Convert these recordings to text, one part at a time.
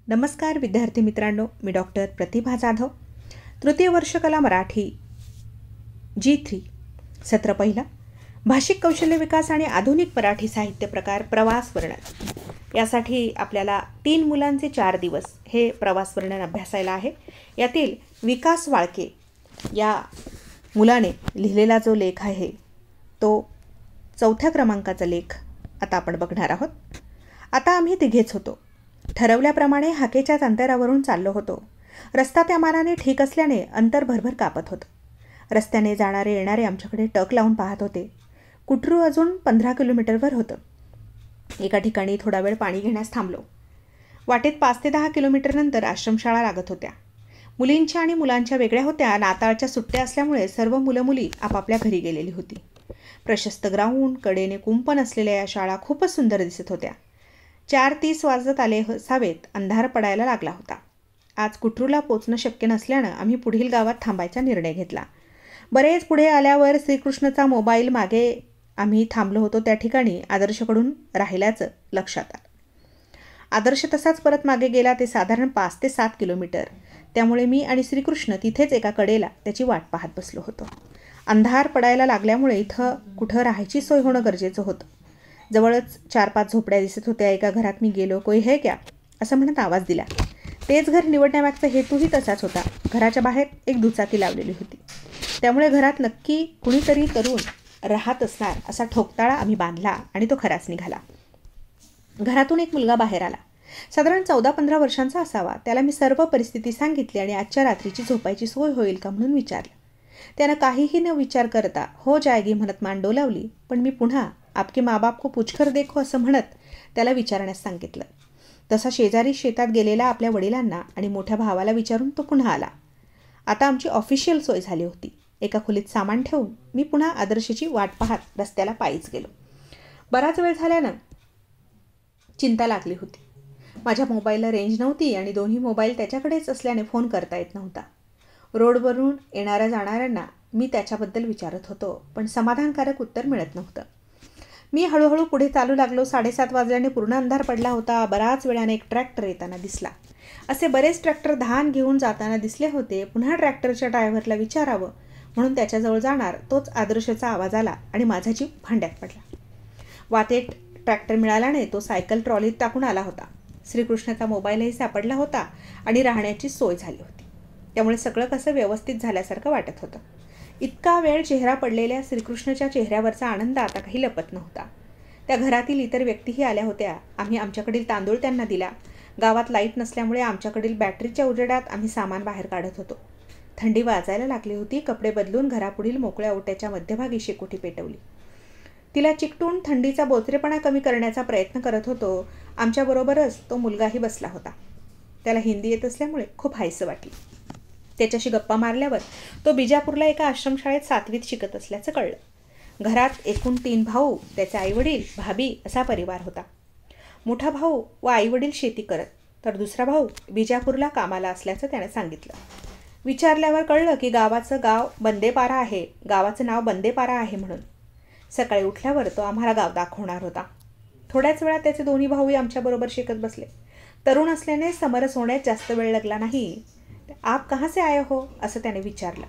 नमस्कार विद्यार्थी मित्रांनो, मी डॉक्टर प्रतिभा जाधव. तृतीय वर्ष कला मराठी G3 सत्र पहिला, भाषिक कौशल्य विकास आणि आधुनिक मराठी साहित्य प्रकार प्रवास वर्णन. यासाठी आपल्याला 3 मुलांचे 4 दिवस हे प्रवास वर्णन अभ्यासायला आहे. यातील विकास वाळके या मुलाने लिहिलेला जो लेख आहे तो 4थ्या क्रमांकाचा लेख आता आपण बघणार आहोत. आता आम्ही तिघेच होतो. ठरवल्याप्रमाणे हाकेच्याच अंतरावरून चाललो होतो. रस्ता त्या मानाने ठीक असल्याने अंतर भरभर कापत होतं. रस्त्याने जाणारे येणारे आमच्याकडे टक लावून पाहत होते. कुटरू अजून 15 किलोमीटरवर होतं. एका ठिकाणी थोडा वेळ पाणी घेण्यास थांबलो. वाटेत 5 ते 10 किलोमीटरनंतर आश्रमशाळा लागत होत्या. मुलींच्या आणि मुलांच्या वेगळ्या होत्या. नाताळच्या सुट्ट्या असल्यामुळे सर्व मुलं मुली आपापल्या घरी गेलेली होती. प्रशस्त ग्राउंड, कडेने कुंपण असलेल्या या शाळा खूपच सुंदर दिसत होत्या. 4:30 वाजत आले असावेत. अंधार पडायला लागला होता. आज कुटरूला पोचणं शक्य नसल्यानं आम्ही पुढील गावात थांबायचा निर्णय घेतला. बरेच पुढे आल्यावर श्रीकृष्णचा मोबाईल मागे आम्ही थांबलो होतो त्या ठिकाणी आदर्शकडून राहिल्याचं लक्षात आलं. आदर्श तसाच परत मागे गेला. ते साधारण 5 ते 7 किलोमीटर. त्यामुळे मी आणि श्रीकृष्ण तिथेच एका कडेला त्याची वाट पाहत बसलो होतो. अंधार पडायला लागल्यामुळे इथं कुठं राहायची सोय होणं गरजेचं होतं. जवळच 4-5 झोपड्या दिसत होत्या. एका घरात मी गेलो. कोई है क्या असं म्हणत आवाज दिला. तेच घर निवडण्यामागचा हेतूही तसाच होता. घराच्या बाहेर एक दुचाकी लावलेली होती. त्यामुळे घरात नक्की कुणीतरी तरुण राहत असणार असा ठोकताळा आम्ही बांधला आणि तो खराच निघाला. घरातून एक मुलगा बाहेर आला. साधारण 14-15 वर्षांचा असावा. त्याला मी सर्व परिस्थिती सांगितली आणि आजच्या रात्रीची झोपायची सोय होईल का म्हणून विचारलं. त्यानं काहीही न विचार करता हो जायगी म्हणत मान डोलावली. पण मी पुन्हा आपके माँ बाप को पूछकर देखो असं म्हणत त्याला विचारण्यास सांगितलं. तसा शेजारी शेतात गेलेला आपल्या वडिलांना आणि मोठ्या भावाला विचारून तो पुन्हा आला. आता आमची ऑफिशियल सोय झाली होती. एका खोलीत सामान ठेवून मी पुन्हा आदर्शची वाट पाहत रस्त्याला पायीच गेलो. बराच वेळ झाल्यानं चिंता लागली होती. माझ्या मोबाईलला रेंज नव्हती आणि दोन्ही मोबाईल त्याच्याकडेच असल्याने फोन करता येत नव्हता. रोडवरून येणाऱ्या जाणाऱ्यांना मी त्याच्याबद्दल विचारत होतो, पण समाधानकारक उत्तर मिळत नव्हतं. मी हळूहळू पुढे चालू लागलो. 7:30 वाजल्याने पूर्ण अंधार पडला होता. बराच वेळाने एक ट्रॅक्टर येताना दिसला. असे बरेच ट्रॅक्टर धान घेऊन जाताना दिसले होते. पुन्हा ट्रॅक्टरच्या ड्रायव्हरला विचारावं म्हणून त्याच्याजवळ जाणार तोच आदर्शचा आवाज आला आणि माझा जीव भांड्यात पडला. वाटेत ट्रॅक्टर मिळाला नाही. तो सायकल ट्रॉलीत टाकून आला होता. श्रीकृष्णाचा मोबाईलही सापडला होता आणि राहण्याची सोय झाली होती. त्यामुळे सगळं कसं व्यवस्थित झाल्यासारखं वाटत होतं. इतका वेळ चेहरा पडलेल्या श्रीकृष्णाच्या चेहऱ्यावरचा आनंद आता काही लपत नव्हता. त्या घरातील इतर व्यक्तीही आल्या होत्या. आम्ही आमच्याकडील तांदूळ त्यांना दिला. गावात लाईट नसल्यामुळे आमच्याकडील बॅटरीच्या उजेडात आम्ही सामान बाहेर काढत होतो. थंडी वाजायला लागली होती. कपडे बदलून घरापुढील मोकळ्या ओट्याच्या मध्यभागी शेकोटी पेटवली. तिला चिकटून थंडीचा बोचरेपणा कमी करण्याचा प्रयत्न करत होतो. आमच्याबरोबरच तो मुलगाही बसला होता. त्याला हिंदी येत असल्यामुळे खूप हायसं वाटली. त्याच्याशी गप्पा मारल्यावर तो बिजापूरला एका आश्रमशाळेत 7वीत शिकत असल्याचं कळलं. घरात एकूण 3 भाऊ, त्याचे आईवडील, भाभी असा परिवार होता. मोठा भाऊ व आईवडील शेती करत, तर दुसरा भाऊ बिजापूरला कामाला असल्याचं त्याने सांगितलं. विचारल्यावर कळलं की गावाचं नाव बंदेपारा आहे म्हणून. सकाळी उठल्यावर तो आम्हाला गाव दाखवणार होता. थोड्याच वेळात त्याचे दोन्ही भाऊही आमच्याबरोबर शिकत बसले. तरुण असल्याने समरस होण्यात जास्त वेळ लागला नाही. आप कहाँ से आए हो असं त्याने विचारलं.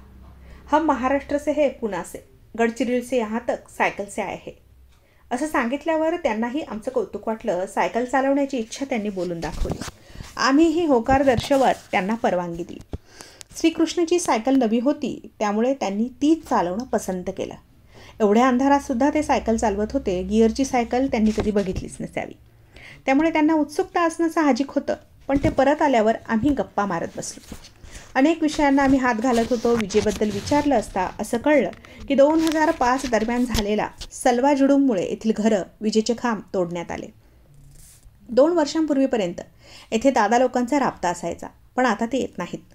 हम महाराष्ट्र से है, पुणे से, गडचिरोली से यहाँ तक सायकल से आए है असं सांगितल्यावर त्यांनाही आमचं कौतुक वाटलं. सायकल चालवण्याची इच्छा त्यांनी बोलून दाखवली. आम्हीही होकार दर्शवत त्यांना परवानगी दिली. श्रीकृष्णाची सायकल नवी होती त्यामुळे त्यांनी तीच चालवणं पसंत केलं. एवढ्या अंधारात सुद्धा ते सायकल चालवत होते. गिअरची सायकल त्यांनी कधी बघितलीच नसावी. त्यामुळे त्यांना उत्सुकता असणं साहजिक होतं. पण ते परत आल्यावर आम्ही गप्पा मारत बसलो. अनेक विषयांना आम्ही हात घालत होतो. विजेबद्दल विचारलं असता असं कळलं की 2005 दरम्यान झालेला सलवा जुडूममुळे येथील घरं, विजेचे खांब तोडण्यात आले. 2 वर्षांपूर्वीपर्यंत येथे दादा लोकांचा राबता असायचा, पण आता ते येत नाहीत.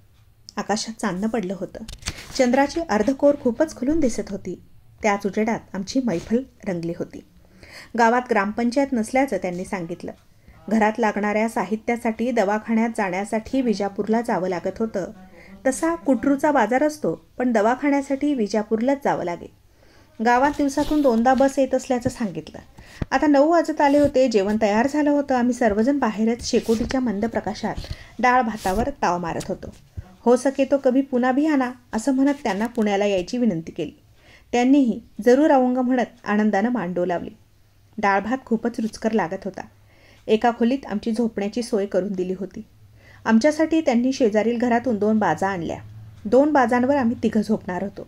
आकाशात चांदणं पडलं होतं. चंद्राची अर्धकोर खूपच खुलून दिसत होती. त्याच उजेडात आमची मैफल रंगली होती. गावात ग्रामपंचायत नसल्याचं त्यांनी सांगितलं. घरात लागणाऱ्या साहित्यासाठी दवाखान्यात जाण्यासाठी विजापूरला जावं लागत होतं. तसा कुटरूचा बाजार असतो, पण दवाखान्यासाठी विजापूरलाच जावं लागे. गावात दिवसातून 2दा बस येत असल्याचं सांगितलं. आता 9 वाजत आले होते. जेवण तयार झालं होतं. आम्ही सर्वजण बाहेरच शेकोटीच्या मंद प्रकाशात डाळ भातावर ताव मारत होतो. हो सके तो कभी पुन्हा भी आना असं म्हणत त्यांना पुण्याला यायची विनंती केली. त्यांनीही जरूर अवंग म्हणत आनंदानं मान डोलावली. डाळ भात खूपच रुचकर लागत होता. एका खोलीत आमची झोपण्याची सोय करून दिली होती. आमच्यासाठी त्यांनी शेजारील घरातून 2 बाजा आणल्या. 2 बाजांवर आम्ही 3 झोपणार होतो.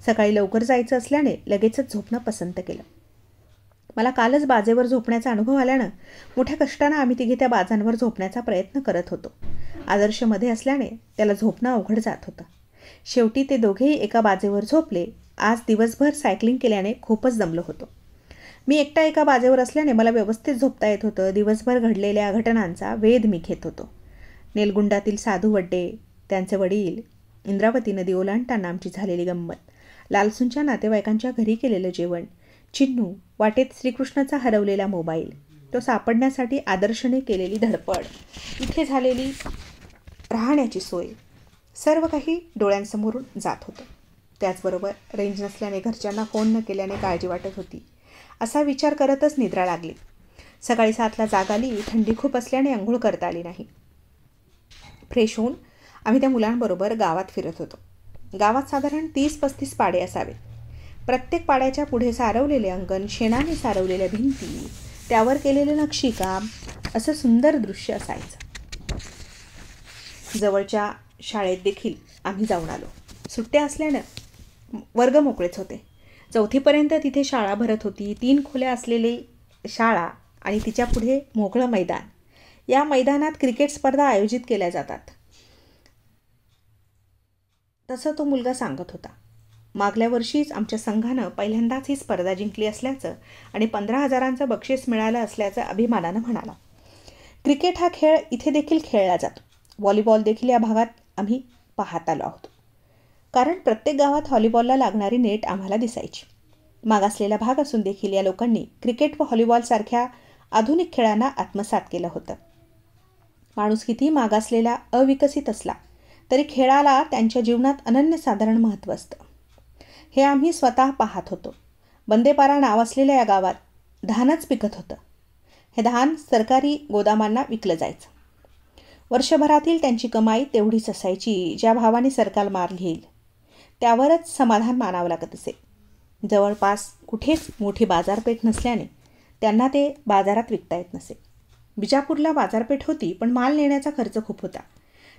सकाळी लवकर जायचं असल्याने लगेचच झोपणं पसंत केलं. मला कालच बाजेवर झोपण्याचा अनुभव आल्यानं मोठ्या कष्टानं आम्ही तिघे त्या बाजांवर झोपण्याचा प्रयत्न करत होतो. आदर्श मध्ये असल्याने त्याला झोपणं अवघड जात होतं. शेवटी ते दोघेही एका बाजेवर झोपले. आज दिवसभर सायकलिंग केल्याने खूपच दमलो होतो. मी एकटा एका बाजेवर असल्याने मला व्यवस्थित झोपता येत होतं. दिवसभर घडलेल्या घटनांचा वेध मी घेत होतो. नेलगुंडातील साधू वड्डे, त्यांचे वडील, इंद्रावती नदी ओलांडताना आमची झालेली गंमत, लालसूंच्या नातेवाईकांच्या घरी केलेलं जेवण, चिन्नू, वाटेत श्रीकृष्णाचा हरवलेला मोबाईल, तो सापडण्यासाठी आदर्शने केलेली धडपड, इथे झालेली राहण्याची सोय, सर्व काही डोळ्यांसमोरून जात होतं. त्याचबरोबर रेंज नसल्याने घरच्यांना फोन न केल्याने काळजी वाटत होती. असा विचार करतच निद्रा लागली. सकाळी 7ला जाग आली. थंडी खूप असल्याने अंघोळ करता आली नाही. फ्रेश होऊन आम्ही त्या मुलांबरोबर गावात फिरत होतो. गावात साधारण 30-35 पाडे असावेत. प्रत्येक पाड्याच्या पुढे सारवलेले अंगण, शेणाने सारवलेल्या भिंती, त्यावर केलेले नक्षीकाम, असं सुंदर दृश्य असायचं. जवळच्या शाळेत देखील आम्ही जाऊन आलो. सुट्ट्या असल्यानं वर्ग मोकळेच होते. 4थीपर्यंत तिथे शाळा भरत होती. 3 खोल्या असलेली शाळा आणि तिच्या पुढे मोकळं मैदान. या मैदानात क्रिकेट स्पर्धा आयोजित केल्या जातात, तसं तो मुलगा सांगत होता. मागल्या वर्षीच आमच्या संघानं पहिल्यांदाच ही स्पर्धा जिंकली असल्याचं आणि 15,000चं बक्षीस मिळालं असल्याचं अभिमानानं म्हणाला. क्रिकेट हा खेळ इथे देखील खेळला जातो. व्हॉलीबॉल देखील या भागात आम्ही पाहत आलो आहोत. कारण प्रत्येक गावात व्हॉलीबॉलला लागणारी नेट आम्हाला दिसायची. मागासलेला भाग असून देखील या लोकांनी क्रिकेट व व्हॉलीबॉलसारख्या आधुनिक खेळांना आत्मसात केलं होतं. माणूस किती मागासलेला, अविकसित असला तरी खेळाला त्यांच्या जीवनात अनन्यसाधारण महत्त्व असतं. हे आम्ही स्वतः पाहत होतो. बंदेपारा नाव असलेल्या या गावात धानच पिकत होतं. हे धान सरकारी गोदामांना विकलं जायचं. वर्षभरातील त्यांची कमाई तेवढीच असायची ज्या भावाने सरकार माल घेईल. त्यावरच समाधान मानावं लागत असे. जवळपास कुठेच मोठी बाजारपेठ नसल्याने त्यांना ते बाजारात विकता येत नसे. बिजापूरला बाजारपेठ होती, पण माल नेण्याचा खर्च खूप होता.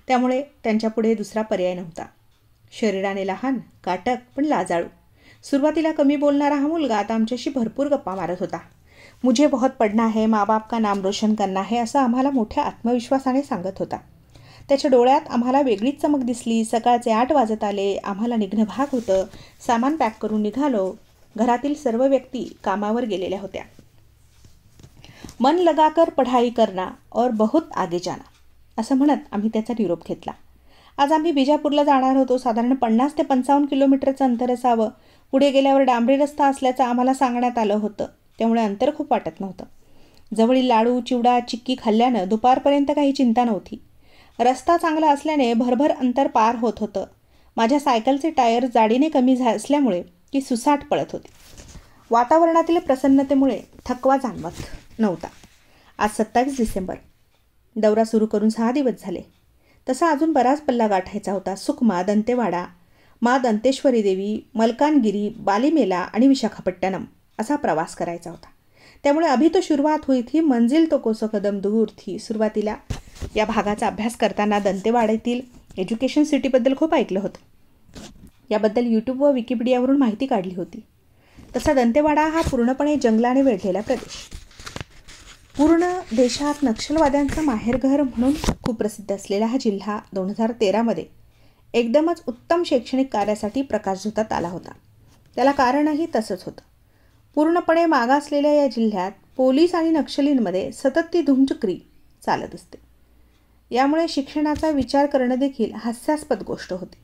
त्यामुळे त्यांच्यापुढे दुसरा पर्याय नव्हता. शरीराने लहान, काटक, पण लाजाळू. सुरुवातीला कमी बोलणारा हा मुलगा आता आमच्याशी भरपूर गप्पा मारत होता. मुझे बहुत पढ़ना है, माँ बाप का नाम रोशन करना है, असं आम्हाला मोठ्या आत्मविश्वासाने सांगत होता. त्याच्या डोळ्यात आम्हाला वेगळीच चमक दिसली. सकाळचे 8 वाजत आले. आम्हाला निघणं भाग होतं. सामान पॅक करून निघालो. घरातील सर्व व्यक्ती कामावर गेलेल्या होत्या. मन लगाकर पढ़ाई करना और बहुत आगे जाना, असं म्हणत आम्ही त्याचा निरोप घेतला. आज आम्ही बिजापूरला जाणार होतो. साधारण 50 ते 55 किलोमीटरचं अंतर असावं. पुढे गेल्यावर डांबरी रस्ता असल्याचं आम्हाला सांगण्यात आलं होतं. त्यामुळे अंतर खूप वाटत नव्हतं. जवळील लाडू, चिवडा, चिक्की खाल्ल्यानं दुपारपर्यंत काही चिंता नव्हती. रस्ता चांगला असल्याने भरभर अंतर पार होत होतं. माझ्या सायकलचे टायर जाडीने कमी असल्यामुळे ती सुसाट पळत होती. वातावरणातील प्रसन्नतेमुळे थकवा जाणवत नव्हता. आज 27 डिसेंबर. दौरा सुरू करून 6 दिवस झाले. तसा अजून बराच पल्ला गाठायचा होता. सुकमा, दंतेवाडा, मा दंतेश्वरी देवी, मलकानगिरी, बालीमेला आणि विशाखापट्टणम असा प्रवास करायचा होता. त्यामुळे अभी तो शुरुआत हुई थी, मंजिल तो कोसो कदम दूर थी. सुरुवातीला या भागाचा अभ्यास करताना दंतेवाड्यातील एज्युकेशन सिटीबद्दल खूप ऐकलं होतं. याबद्दल यूट्यूब व विकिपीडियावरून माहिती काढली होती. तसा दंतेवाडा हा पूर्णपणे जंगलाने वेढलेला प्रदेश. पूर्ण देशात नक्षलवाद्यांचं माहेरघर म्हणून खूप प्रसिद्ध असलेला हा जिल्हा 2013मध्ये एकदमच उत्तम शैक्षणिक कार्यासाठी प्रकाशझोतात आला होता. त्याला कारणही तसंच होतं. पूर्णपणे मागासलेल्या या जिल्ह्यात पोलीस आणि नक्षलींमध्ये सतत ती धुमचक्री चालत असते. यामुळे शिक्षणाचा विचार करणं देखील हास्यास्पद गोष्ट होती.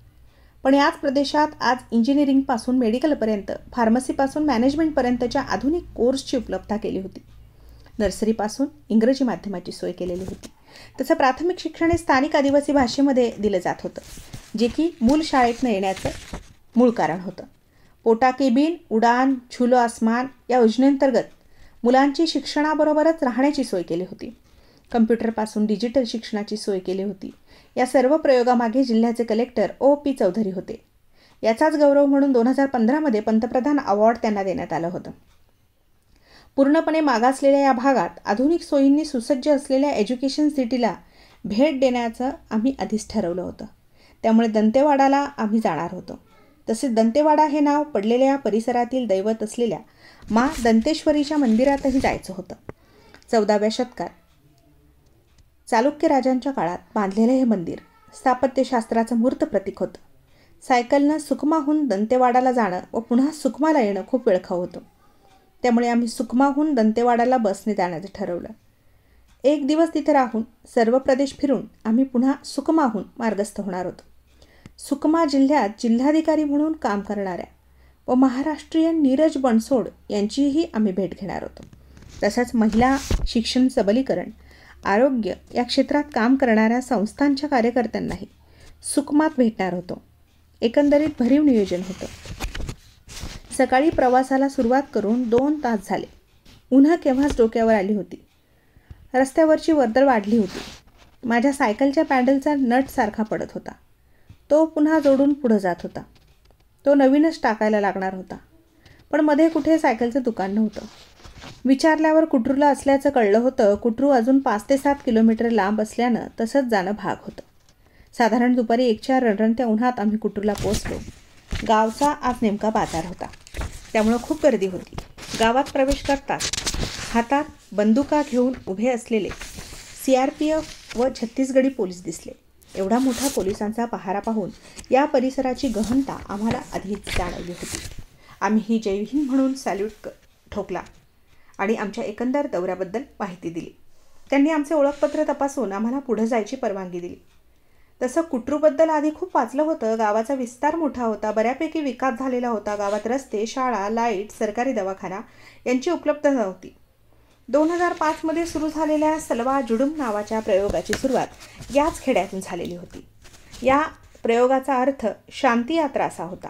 पण याच प्रदेशात आज इंजिनिअरिंगपासून मेडिकलपर्यंत, फार्मसीपासून मॅनेजमेंटपर्यंतच्या आधुनिक कोर्सची उपलब्धता केली होती. नर्सरीपासून इंग्रजी माध्यमाची सोय केलेली होती. तसं प्राथमिक शिक्षण हे स्थानिक आदिवासी भाषेमध्ये दिलं जात होतं, जे की मूल शाळेतनं येण्याचं मूळ कारण होतं. पोटा की बिन, उडान, झुलो आसमान या योजनेअंतर्गत मुलांची शिक्षणाबरोबरच राहण्याची सोय केली होती. कम्प्युटरपासून डिजिटल शिक्षणाची सोय केली होती. या सर्व प्रयोगामागे जिल्ह्याचे कलेक्टर O.P. चौधरी होते. याचाच गौरव म्हणून 2015 पंतप्रधान अवॉर्ड त्यांना देण्यात आलं होतं. पूर्णपणे मागासलेल्या या भागात आधुनिक सोयींनी सुसज्ज असलेल्या एज्युकेशन सिटीला भेट देण्याचं आम्ही आधीच ठरवलं होतं. त्यामुळे दंतेवाडाला आम्ही जाणार होतो. तसेच दंतेवाडा हे नाव पडलेल्या या परिसरातील दैवत असलेल्या मा दंतेश्वरीच्या मंदिरातही जायचं होतं. 14व्या शतकात चालुक्य राजांच्या काळात बांधलेलं हे मंदिर स्थापत्यशास्त्राचं मूर्त प्रतीक होतं. सायकलनं सुकमाहून दंतेवाडाला जाणं व पुन्हा सुकमाला येणं खूप वेळखाऊ होतं. त्यामुळे आम्ही सुकमाहून दंतेवाडाला बसने जाण्याचं ठरवलं. एक दिवस तिथे राहून सर्व प्रदेश फिरून आम्ही पुन्हा सुकमाहून मार्गस्थ होणार होतो. सुकमा जिल्ह्यात जिल्हाधिकारी म्हणून काम करणाऱ्या व महाराष्ट्रीयन नीरज बनसोड यांचीही आम्ही भेट घेणार होतो. तसंच महिला शिक्षण सबलीकरण, आरोग्य या क्षेत्रात काम करणाऱ्या संस्थांच्या कार्यकर्त्यांनाही सुकमात भेटणार होतो. एकंदरीत भरीव नियोजन होतं. सकाळी प्रवासाला सुरुवात करून 2 तास झाले. उन्हं केव्हाच डोक्यावर आली होती. रस्त्यावरची वर्दळ वाढली होती. माझ्या सायकलच्या पॅडलचा नट सारखा पडत होता. तो पुन्हा जोडून पुढं जात होता. तो नवीनच टाकायला लागणार होता. पण मध्ये कुठे सायकलचं दुकान नव्हतं. विचारल्यावर कुटरूला असल्याचं कळलं होतं. कुटरू अजून 5 ते 7 किलोमीटर लांब असल्यानं तसंच जाणं भाग होतं. साधारण दुपारी 1च्या रणरणत्या उन्हात आम्ही कुटरूला पोचलो. गावचा आज नेमका बाजार होता. त्यामुळं खूप गर्दी होती. गावात प्रवेश करताच हातात बंदुका घेऊन उभे असलेले CRPF व छत्तीसगडी पोलीस दिसले. एवढा मोठा पोलिसांचा पहारा पाहून या परिसराची गहनता आम्हाला आधीच जाणवली होती. आम्हीही जय हिंद म्हणून सॅल्यूट ठोकला आणि आमच्या एकंदर दौऱ्याबद्दल माहिती दिली. त्यांनी आमचे ओळखपत्र तपासून आम्हाला पुढे जायची परवानगी दिली. तसं कुटरूबद्दल आधी खूप वाचलं होतं. गावाचा विस्तार मोठा होता. बऱ्यापैकी विकास झालेला होता. गावात रस्ते, शाळा, लाईट, सरकारी दवाखाना यांची उपलब्धता नव्हती. 2005 सुरू झालेल्या सलवा जुडुम नावाच्या प्रयोगाची सुरुवात याच खेड्यातून झालेली होती. या प्रयोगाचा अर्थ शांती यात्रा असा होता.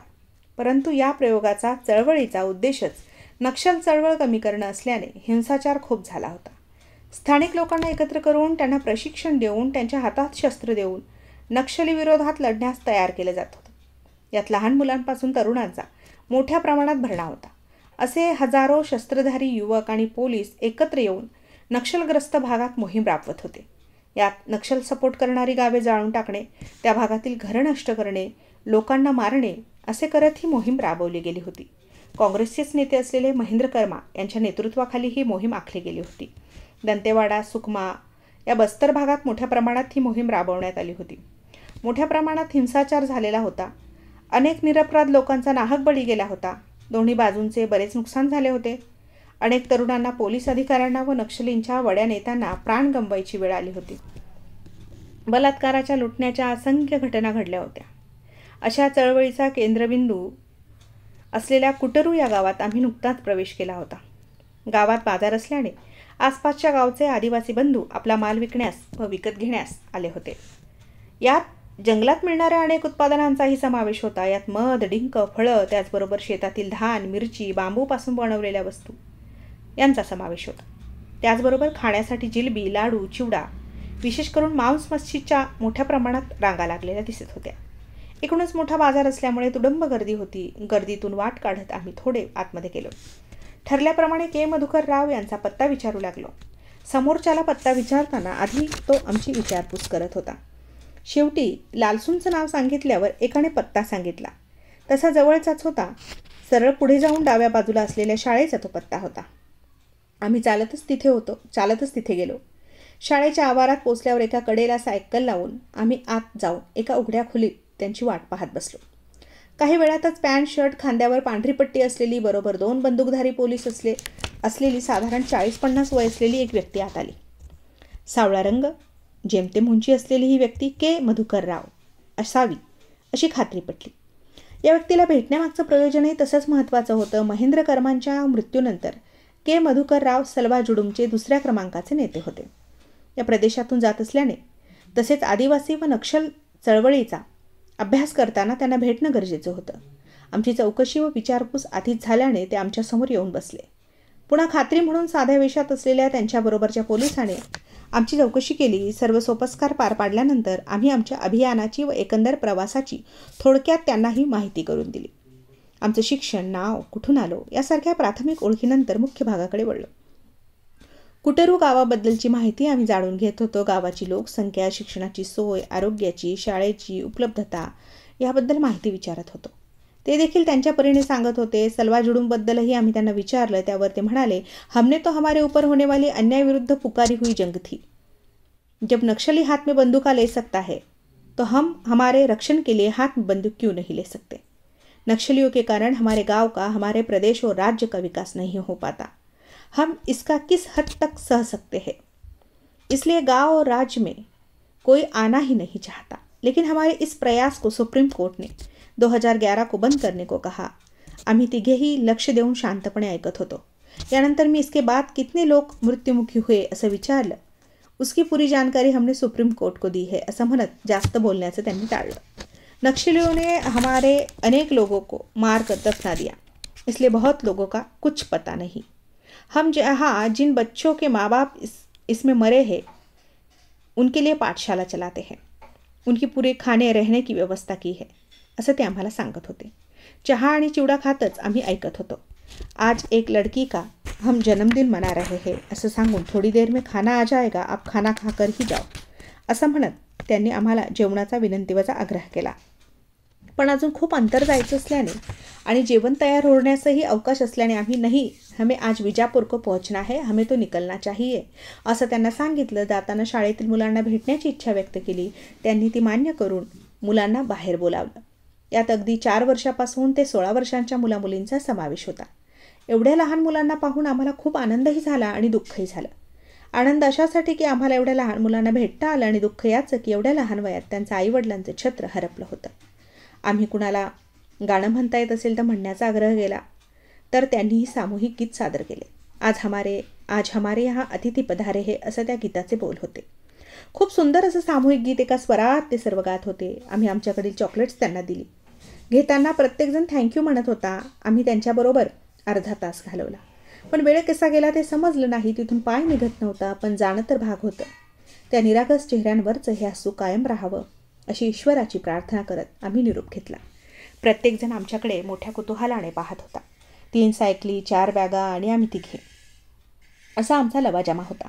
परंतु या प्रयोगाचा चळवळीचा उद्देशच नक्षल चळवळ कमी करणं असल्याने हिंसाचार खूप झाला होता. स्थानिक लोकांना एकत्र करून त्यांना प्रशिक्षण देऊन त्यांच्या हातात शस्त्र देऊन नक्षली विरोधात लढण्यास तयार केलं जात होतं. यात लहान मुलांपासून तरुणांचा मोठ्या प्रमाणात भरणा होता. असे हजारो शस्त्रधारी युवक आणि पोलीस एकत्र येऊन नक्षलग्रस्त भागात मोहीम राबवत होते. यात नक्षल सपोर्ट करणारी गावे जाळून टाकणे, त्या भागातील घरं नष्ट करणे, लोकांना मारणे असे करत ही मोहीम राबवली गेली होती. काँग्रेसचेच नेते असलेले महेंद्र कर्मा यांच्या नेतृत्वाखाली ही मोहीम आखली गेली होती. दंतेवाडा, सुकमा या बस्तर भागात मोठ्या प्रमाणात ही मोहीम राबवण्यात आली होती. मोठ्या प्रमाणात हिंसाचार झालेला होता. अनेक निरपराध लोकांचा नाहक बळी गेला होता. दोन्ही बाजूंचे बरेच नुकसान झाले होते. अनेक तरुणांना, पोलीस अधिकाऱ्यांना व नक्षलींच्या वड्या नेत्यांना प्राण गमवायची वेळ आली होती. बलात्काराच्या, लुटण्याच्या असंख्य घटना घडल्या होत्या. अशा चळवळीचा केंद्रबिंदू असलेल्या कुटरू या गावात आम्ही नुकताच प्रवेश केला होता. गावात बाजार असल्याने आसपासच्या गावचे आदिवासी बंधू आपला माल विकण्यास व विकत घेण्यास आले होते. यात जंगलात मिळणाऱ्या अनेक उत्पादनांचाही समावेश होता. यात मध, डिंक, फळं, त्याचबरोबर शेतातील धान, मिरची, बांबूपासून बनवलेल्या वस्तू यांचा समावेश होता. त्याचबरोबर खाण्यासाठी जिलबी, लाडू, चिवडा, विशेष करून मांस मच्छीच्या मोठ्या प्रमाणात रांगा लागलेल्या दिसत होत्या. एकूणच मोठा बाजार असल्यामुळे तुडंब गर्दी होती. गर्दीतून वाट काढत आम्ही थोडे आतमध्ये गेलो. ठरल्याप्रमाणे के. मधुकर राव यांचा पत्ता विचारू लागलो. समोरच्याला पत्ता विचारताना आधी तो आमची विचारपूस करत होता. शेवटी लालसूंचं नाव सांगितल्यावर एकाने पत्ता सांगितला. तसा जवळचाच होता. सरळ पुढे जाऊन डाव्या बाजूला असलेल्या शाळेचा तो पत्ता होता. आम्ही चालतच तिथे गेलो. शाळेच्या आवारात पोचल्यावर एका कडेला सायकल लावून आम्ही आत जाऊन एका उघड्या खोलीत त्यांची वाट पाहत बसलो. काही वेळातच पॅन्ट शर्ट, खांद्यावर पांढरी पट्टी असलेली, बरोबर 2 बंदूकधारी पोलीस असलेली साधारण 40-50 वय असलेली एक व्यक्ती आत आली. सावळा रंग, जेमतेम उंची असलेली ही व्यक्ती के. मधुकर राव असावी अशी खात्री पटली. या व्यक्तीला भेटण्यामागचं प्रयोजनही तसंच महत्त्वाचं होतं. महेंद्र कर्मांच्या मृत्यूनंतर के. मधुकर राव सलवा जुडुमचे 2ऱ्या क्रमांकाचे नेते होते. या प्रदेशातून जात असल्याने तसेच आदिवासी व नक्षल चळवळीचा अभ्यास करताना त्यांना भेटणं गरजेचं होतं. आमची चौकशी व विचारपूस आधीच झाल्याने ते आमच्यासमोर येऊन बसले. पुन्हा खात्री म्हणून साध्या वेशात असलेल्या त्यांच्याबरोबरच्या पोलिसाने आमची चौकशी केली. सर्व सोपस्कार पार पाडल्यानंतर आम्ही आमच्या अभियानाची व एकंदर प्रवासाची थोडक्यात त्यांनाही माहिती करून दिली. आमचं शिक्षण, नाव, कुठून आलो यासारख्या प्राथमिक ओळखीनंतर मुख्य भागाकडे वळलो. कुटेरू गावाबद्दलची माहिती आम्ही जाणून घेत होतो. गावाची लोकसंख्या, शिक्षणाची सोय, आरोग्याची, शाळेची उपलब्धता याबद्दल माहिती विचारत होतो. ते देखील त्यांच्या परीने सांगत होते. सलवा जुडूमबद्दलही आम्ही त्यांना विचारलं. त्यावर ते म्हणाले, हमने तो हमारे ऊपर होने वाली अन्याय विरुद्ध पुकारी हुई जंग थी. जब नक्सली हाथ में बंदूका ले सकता है तो हम हमारे रक्षण के लिए हाथ में बंदूक क्यों नहीं ले सकते. नक्सलियों के कारण हमारे गांव का, हमारे प्रदेश और राज्य का विकास नहीं हो पाता. हम इसका किस हद तक सह सकते हैं. इसलिए गांव और राज्य में कोई आना ही नहीं चाहता. लेकिन हमारे इस प्रयास को सुप्रीम कोर्ट ने 2011 को बंद करने को कहा. आम्ही तिघेही लक्ष देऊन शांतपणे ऐकत होतो. यानंतर मी इसके बाद कितने लोग मृत्युमुखी हुए असं विचारलं. उसकी पूरी जानकारी हमने सुप्रीम कोर्ट को दी है असं म्हणत जास्त बोलण्याचं त्यांनी टाळलं. नक्सलियों ने हमारे अनेक लोगों को मार कर दफना दिया. इसलिए बहुत लोगों का कुछ पता नहीं. हम जहाँ जिन बच्चों के माँ बाप इसमें मरे हैं उनके लिए पाठशाला चलाते हैं. उनकी पूरे खाणे रहने की व्यवस्था की है असं ते आम्हाला सांगत होते. चहा आणि चिवडा खातच आम्ही ऐकत होतो. आज एक लड़की का हम जन्मदिन मना रहे हैं असं सांगून थोडी देर में खाना आ जाएगा, आप खाना खाकर ही जाओ असं म्हणत त्यांनी आम्हाला जेवणाचा विनंतीवजा आग्रह केला. पण अजून खूप अंतर जायचं असल्याने आणि जेवण तयार होण्यासही अवकाश असल्याने आम्ही नाही, हमें आज विजापूर को पहुंचना है, हमें तो निकलना चाहिए असं त्यांना सांगितलं. जाताना शाळेतील मुलांना भेटण्याची इच्छा व्यक्त केली. त्यांनी ती मान्य करून मुलांना बाहेर बोलावलं. यात अगदी 4 वर्षापासून ते 16 वर्षांच्या मुलामुलींचा समावेश होता. एवढ्या लहान मुलांना पाहून आम्हाला खूप आनंदही झाला आणि दुःखही झालं. आनंद अशासाठी की आम्हाला एवढ्या लहान मुलांना भेटता आलं आणि दुःख याचं की एवढ्या लहान वयात त्यांचं आईवडिलांचं छत्र हरपलं होतं. आम्ही कुणाला गाणं म्हणता येत असेल तर म्हणण्याचा आग्रह केला तर त्यांनीही सामूहिक गीत सादर केले. आज हमारे यहाँ अतिथी पधारे हे असं त्या गीताचे बोल होते. खूप सुंदर असं सामूहिक गीत एका स्वरात ते सर्व गात होते. आम्ही आमच्याकडील चॉकलेट्स त्यांना दिली. घेताना प्रत्येकजण थँक्यू म्हणत होता. आम्ही त्यांच्याबरोबर अर्धा तास घालवला. पण वेळ कसा गेला ते समजलं नाही. तिथून पाय निघत नव्हता, पण जाणं तर भाग होतं. त्या निरागस चेहऱ्यांवरचं हे हसू कायम राहावं अशी ईश्वराची प्रार्थना करत आम्ही निरोप घेतला. प्रत्येकजण आमच्याकडे मोठ्या कुतूहलाने पाहत होता. 3 सायकली, 4 बॅगा आणि आम्ही तिघे असा आमचा लवाजमा होता.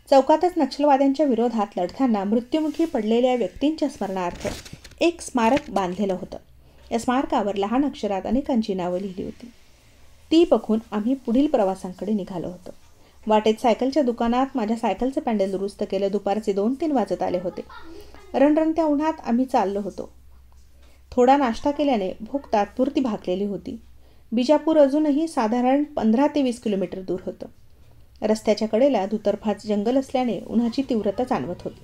चौकातच नक्षलवाद्यांच्या विरोधात लढताना मृत्युमुखी पडलेल्या व्यक्तींच्या स्मरणार्थ एक स्मारक बांधलेलं होतं. या स्मारकावर लहान अक्षरात अनेकांची नावं लिहिली होती. ती बघून आम्ही पुढील प्रवासांकडे निघालो होतो. वाटेत सायकलच्या दुकानात माझ्या सायकलचं पॅन्डल दुरुस्त केलं. दुपारचे 2-3 वाजत आले होते. रणरणत्या उन्हात आम्ही चाललो होतो. थोडा नाश्ता केल्याने भूक तात्पुरती भागलेली होती. बिजापूर अजूनही साधारण 15 ते 20 किलोमीटर दूर होतं. रस्त्याच्या कडेला दुतर्फाच जंगल असल्याने उन्हाची तीव्रता जाणवत होती.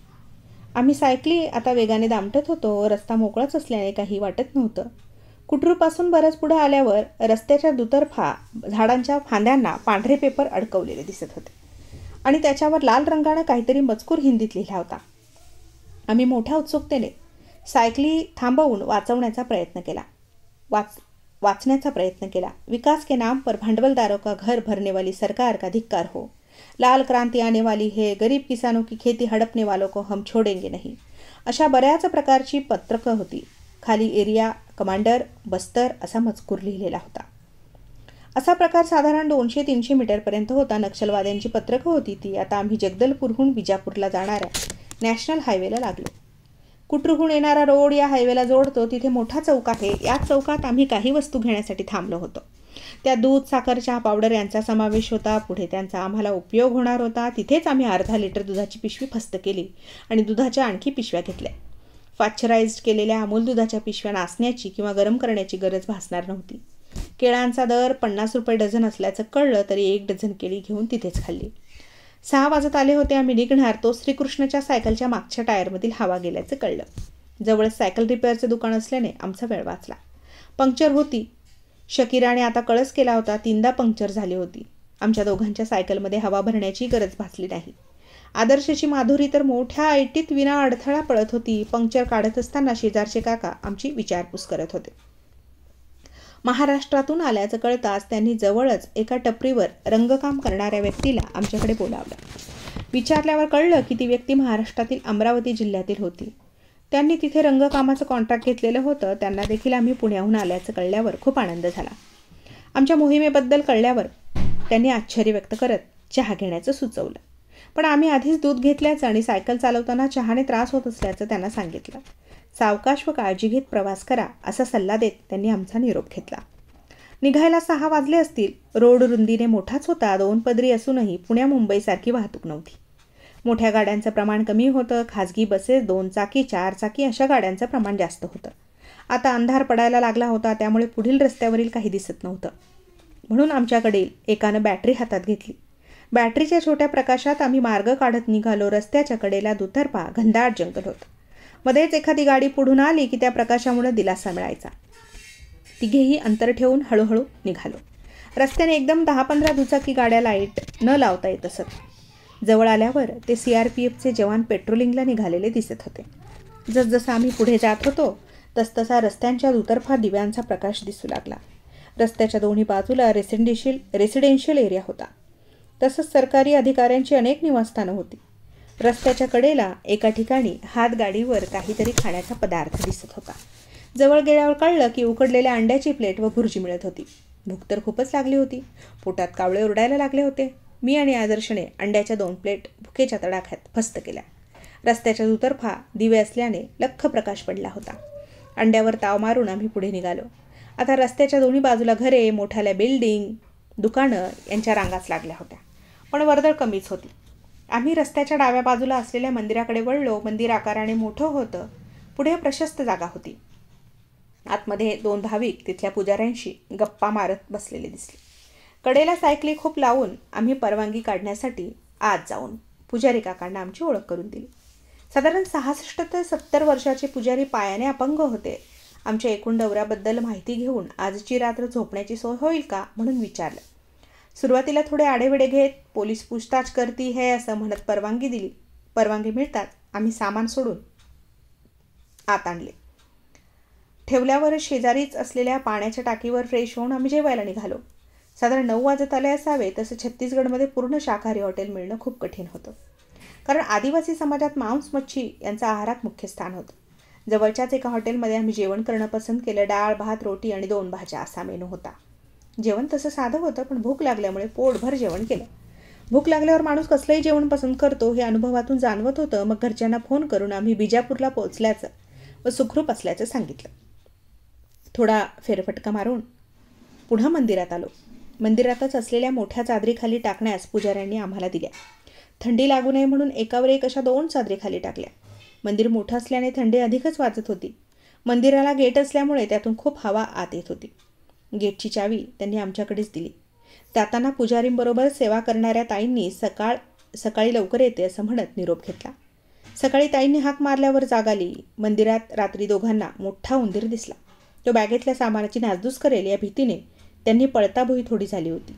आम्ही सायकली आता वेगाने दामटत होतो. रस्ता मोकळाच असल्याने काही वाटत नव्हतं. कुटरूपासून बरंच पुढे आल्यावर रस्त्याच्या दुतर्फा झाडांच्या फांद्यांना पांढरे पेपर अडकवलेले दिसत होते आणि त्याच्यावर लाल रंगानं काहीतरी मजकूर हिंदीत लिहिला होता. आम्ही मोठ्या उत्सुकतेने सायकली थांबवून वाचण्याचा प्रयत्न केला. विकास के नाम पर भांडवलदारों का घर भरने वाली सरकार का धिक्कार हो. लाल क्रांति आने वाली है. गरीब किसानों की खेती हडपने वालों को हम छोडेंगे नहीं. अशा बऱ्याच प्रकारची पत्रकं होती. खाली एरिया कमांडर बस्तर असा मजकूर लिहिलेला होता. असा प्रकार साधारण 200-300 मीटरपर्यंत होता. नक्षलवाद्यांची पत्रकं होती ती. आता आम्ही जगदलपूरहून बिजापूरला जाणाऱ्या नॅशनल हायवेला लागलो. कुटरूहून येणारा रोड या हायवेला जोडतो. तिथे मोठा चौक आहे. याच चौकात आम्ही काही वस्तू घेण्यासाठी थांबलो होतो. त्या दूध, साखर, चहा पावडर यांचा समावेश होता. पुढे त्यांचा आम्हाला उपयोग होणार होता. तिथेच आम्ही अर्धा लिटर दुधाची पिशवी फस्त केली आणि दुधाच्या आणखी पिशव्या घेतल्या. पाश्चराइज्ड केलेल्या अमूल दुधाच्या पिशव्या नासण्याची किंवा गरम करण्याची गरज भासणार नव्हती. केळांचा दर 50 रुपये डझन असल्याचं कळलं तरी 1 डझन केळी घेऊन तिथेच खाल्ली. 6 वाजत आले होते. आम्ही निघणार तो श्रीकृष्णच्या सायकलच्या मागच्या टायरमधील हवा गेल्याचं कळलं. जवळच सायकल रिपेअरचं दुकान असल्याने आमचा वेळ वाचला. पंक्चर होती. शकीराने आता कळस केला होता. 3दा पंक्चर झाली होती. आमच्या दोघांच्या सायकलमध्ये हवा भरण्याची गरज भासली नाही. आदर्शची माधुरी तर मोठ्या ऐटीत विना अडथळा पळत होती. पंक्चर काढत असताना शेजारचे काका आमची विचारपूस करत होते. महाराष्ट्रातून आल्याचं कळताच त्यांनी जवळच एका टपरीवर रंगकाम करणाऱ्या व्यक्तीला आमच्याकडे बोलावलं. विचारल्यावर कळलं की ती व्यक्ती महाराष्ट्रातील अमरावती जिल्ह्यातील होती. त्यांनी तिथे रंगकामाचं कॉन्ट्रॅक्ट घेतलेलं होतं. त्यांना देखील आम्ही पुण्याहून आल्याचं कळल्यावर खूप आनंद झाला. आमच्या मोहिमेबद्दल कळल्यावर त्यांनी आश्चर्य व्यक्त करत चहा घेण्याचं सुचवलं. पण आम्ही आधीच दूध घेतल्याचं आणि सायकल चालवताना चहाने त्रास होत असल्याचं त्यांना सांगितलं. सावकाश व काळजी घेत प्रवास करा असा सल्ला देत त्यांनी आमचा निरोप घेतला. निघायला 6 वाजले असतील. रोड रुंदीने मोठाच होता. 2 पदरी असूनही पुण्या मुंबईसारखी वाहतूक नव्हती. मोठ्या गाड्यांचं प्रमाण कमी होतं. खाजगी बसेस, 2 चाकी 4 चाकी अशा गाड्यांचं प्रमाण जास्त होतं. आता अंधार पडायला लागला होता, त्यामुळे पुढील रस्त्यावरील काही दिसत नव्हतं. म्हणून आमच्याकडील एकानं बॅटरी हातात घेतली. बॅटरीच्या छोट्या प्रकाशात आम्ही मार्ग काढत निघालो. रस्त्याच्या कडेला दुतर्फा घनदाट जंगल होतं. मध्येच एखादी गाडी पुढून आली की त्या प्रकाशामुळे दिलासा मिळायचा. तिघेही अंतर ठेवून हळूहळू निघालो. रस्त्याने एकदम 10-15 दुचाकी गाड्या लाईट न लावता येत असत. जवळ आल्यावर ते CRPFचे जवान पेट्रोलिंगला निघालेले दिसत होते. जसजसं आम्ही पुढे जात होतो तसतसा रस्त्यांच्या दुतर्फा दिव्यांचा प्रकाश दिसू लागला. रस्त्याच्या दोन्ही बाजूला रेसिडेन्शियल एरिया होता. तसंच सरकारी अधिकाऱ्यांची अनेक निवासस्थानं होती. रस्त्याच्या कडेला एका ठिकाणी हातगाडीवर काहीतरी खाण्याचा पदार्थ दिसत होता. जवळ गेल्यावर कळलं की उकडलेल्या अंड्याची प्लेट व भुर्जी मिळत होती. भूक तर खूपच लागली होती. पोटात कावळे ओरडायला लागले होते. मी आणि आदर्शने अंड्याच्या 2 प्लेट भुकेच्या तडाख्यात फस्त केल्या. रस्त्याच्या दुतर्फा दिवे असल्याने लख्ख प्रकाश पडला होता. अंड्यावर ताव मारून आम्ही पुढे निघालो. आता रस्त्याच्या दोन्ही बाजूला घरे, मोठ्याल्या बिल्डिंग, दुकानं यांच्या रांगाच लागल्या होत्या. पण वर्दळ कमीच होती. आम्ही रस्त्याच्या डाव्या बाजूला असलेल्या मंदिराकडे वळलो. मंदिर आकाराने मोठं होतं. पुढे प्रशस्त जागा होती. आतमध्ये 2 भाविक तिथल्या पुजाऱ्यांशी गप्पा मारत बसलेले दिसले. कडेला सायकली खूप लावून आम्ही परवानगी काढण्यासाठी आत जाऊन पुजारी काकांना आमची ओळख करून दिली. साधारण 66 ते 70 वर्षाचे पुजारी पायाने अपंग होते. आमच्या एकूण दौऱ्याबद्दल माहिती घेऊन आजची रात्र झोपण्याची सोय होईल का म्हणून विचारलं. सुरुवातीला थोडे आडेवेडे घेत पोलीस पूछताछ करती है असं म्हणत परवानगी दिली. परवानगी मिळतात आम्ही सामान सोडून आत आणले. ठेवल्यावर शेजारीच असलेल्या पाण्याच्या टाकीवर फ्रेश होऊन आम्ही जेवायला निघालो. साधारण 9 वाजत आले असावे. तसं छत्तीसगडमध्ये पूर्ण शाकाहारी हॉटेल मिळणं खूप कठीण होतं. कारण आदिवासी समाजात मांस मच्छी यांचं आहारात मुख्य स्थान होतं. जवळच्याच एका हॉटेलमध्ये आम्ही जेवण करणं पसंत केलं. डाळ, भात, रोटी आणि 2 भाज्या असा मेनू होता. जेवण तसं साधं होतं, पण भूक लागल्यामुळे पोटभर जेवण केलं. भूक लागल्यावर माणूस कसलंही जेवण पसंत करतो हे अनुभवातून जाणवत होतं. मग घरच्यांना फोन करून आम्ही बिजापूरला पोहोचल्याचं व सुखरूप असल्याचं सांगितलं. थोडा फेरफटका मारून पुन्हा मंदिरात आलो. मंदिरातच असलेल्या मोठ्या चादरीखाली टाकण्यास पुजाऱ्यांनी आम्हाला दिल्या. थंडी लागू नये म्हणून एकावर एक अशा 2 चादरी खाली टाकल्या. मंदिर मोठं असल्याने थंडी अधिकच वाजत होती. मंदिराला गेट असल्यामुळे त्यातून खूप हवा आत येत होती. गेटची चावी त्यांनी आमच्याकडेच दिली. जाताना पुजारींबरोबर सेवा करणाऱ्या ताईंनी सकाळी लवकर येते असं म्हणत निरोप घेतला. सकाळी ताईंनी हाक मारल्यावर जाग आली. मंदिरात रात्री दोघांना मोठा उंदीर दिसला. तो बॅगेतल्या सामानाची नासधूस करेल या भीतीने त्यांनी पळताभुई थोडी झाली होती.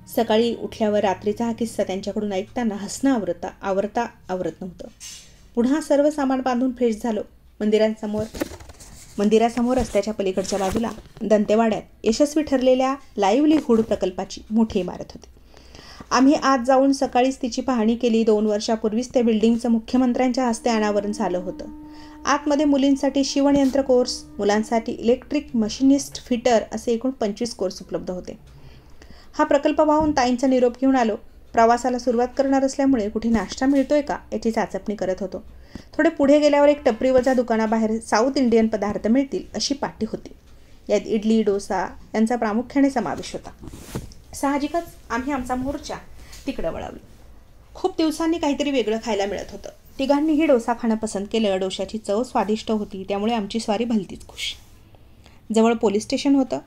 सकाळी उठल्यावर रात्रीचा हा किस्सा त्यांच्याकडून ऐकताना हसणं आवरत नव्हतं. पुन्हा सर्व सामान बांधून फ्रेश झालो. मंदिरासमोर रस्त्याच्या पलीकडच्या बाजूला दंतेवाड्यात यशस्वी ठरलेल्या लाईव्हलीहूड प्रकल्पाची मोठी इमारत होती. आम्ही आत जाऊन सकाळीच तिची पाहणी केली. 2 वर्षापूर्वीच त्या बिल्डिंगचं मुख्यमंत्र्यांच्या हस्ते अनावरण झालं होतं. आतमध्ये मुलींसाठी शिवणयंत्र कोर्स, मुलांसाठी इलेक्ट्रिक मशिनिस्ट, फिटर असे एकूण 25 कोर्स उपलब्ध होते. हा प्रकल्प पाहून ताईंचा निरोप घेऊन आलो. प्रवासाला सुरुवात करणार असल्यामुळे कुठे नाश्ता मिळतोय का याची चाचपणी करत होतो. थोडे पुढे गेल्यावर एक टपरीवजा दुकानाबाहेर साऊथ इंडियन पदार्थ मिळतील अशी पाटी होती. यात इडली, डोसा यांचा प्रामुख्याने समावेश होता. साहजिकच आम्ही आमचा मोर्चा तिकडे वळवला. खूप दिवसांनी काहीतरी वेगळं खायला मिळत होतं. तिघांनीही डोसा खाणं पसंत केलं. डोशाची चव स्वादिष्ट होती, त्यामुळे आमची स्वारी भलतीच खुश. जवळ पोलीस स्टेशन होतं.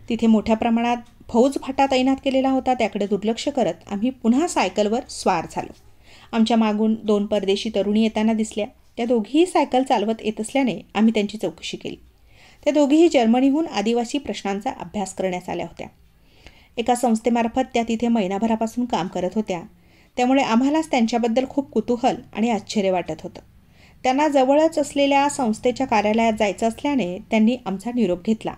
तिथे मोठ्या प्रमाणात फौज फाटा तैनात केलेला होता. त्याकडे दुर्लक्ष करत आम्ही पुन्हा सायकलवर स्वार झालो. आमच्या मागून 2 परदेशी तरुणी येताना दिसल्या. त्या दोघीही सायकल चालवत येत असल्याने आम्ही त्यांची चौकशी केली. त्या दोघीही जर्मनीहून आदिवासी प्रश्नांचा अभ्यास करण्यास आल्या होत्या. एका संस्थेमार्फत त्या तिथे महिनाभरापासून काम करत होत्या. त्यामुळे आम्हालाच त्यांच्याबद्दल खूप कुतूहल आणि आश्चर्य वाटत होतं. त्यांना जवळच असलेल्या संस्थेच्या कार्यालयात जायचं असल्याने त्यांनी आमचा निरोप घेतला.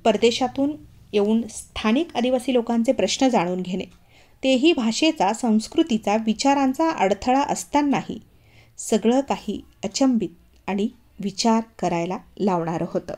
परदेशातून येऊन स्थानिक आदिवासी लोकांचे प्रश्न जाणून घेणे, तेही भाषेचा, संस्कृतीचा, विचारांचा अडथळा असतानाही सगळं काही अचंबित आणि विचार करायला लावणारं होतं.